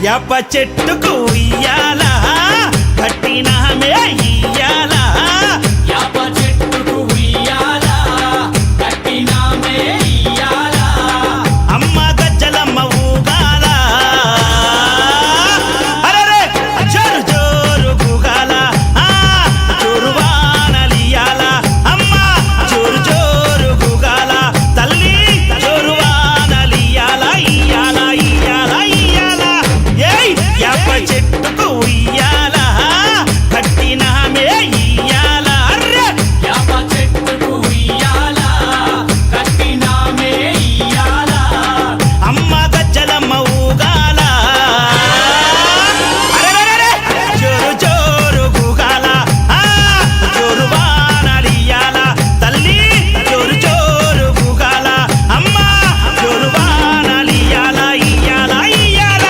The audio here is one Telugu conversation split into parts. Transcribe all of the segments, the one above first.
యాప చెట్టుకు ఉయ్యాలా కట్టినామే ఇయ్యాలా యాప చెట్టుకు ఉయ్యాలా కట్టినామే ఇయ్యాలా అమ్మ గజ్జలమ్మ ఊగాల అరెరే జోరు జోరు గుగాల జోరు వానలియాల అమ్మ జోరు జోరు గుగాల తల్లి జోరు వానలియాల ఇయ్యాల ఇయ్యాల ఇయ్యాల ఏయ్ యాప చెట్టుకు ఉయ్యాల కట్టినామే ఇయ్యాల అర్రే యాప చెట్టుకు ఉయ్యాలా కట్టినామే ఇయ్యాలా అమ్మ గజ్జలమ్మ ఊగాల అరెరెరెరె జోరు జోరు గుగాల జోరు వానలియాల తల్లి జోరు జోరు గుగాల అమ్మ జోరు వానలియాల ఇయ్యాల ఇయ్యాల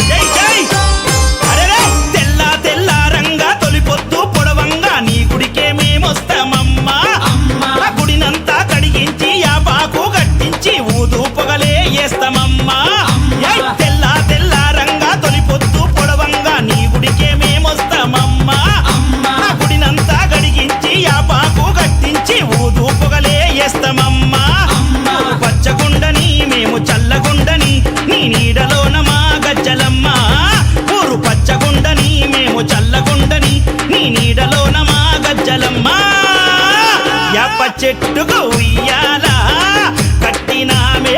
జై జై అరెరే తెల్ల తెల్ల రంగా తొలిపొద్దు పొడవంగా నీ గుడికే మేమొస్తామమ్మా అమ్మా ఆ గుడినంతా కడిగించి యాపాకు కట్టించి ఊదు పొగలే వేస్తామమ్మా ఏయ్ తెల్ల తెల్ల రంగా తొలిపొద్దు పొడవంగా నీ గుడికే మేమొస్తామమ్మా అమ్మా ఆ గుడినంతా కడిగించి యాపాకు కట్టించి ఊదు పొగలే వేస్తామమ్మా అమ్మా పచ్చగుండని మేము చల్లగుండని నీ నీడలోన మా గజ్జలమ్మ ఊరు పచ్చగుండని మేము చల్లగుండని నీ నీడలోన మా గజ్జలమ్మ యాప చెట్టుకు ఉయ్యాల కట్టినామే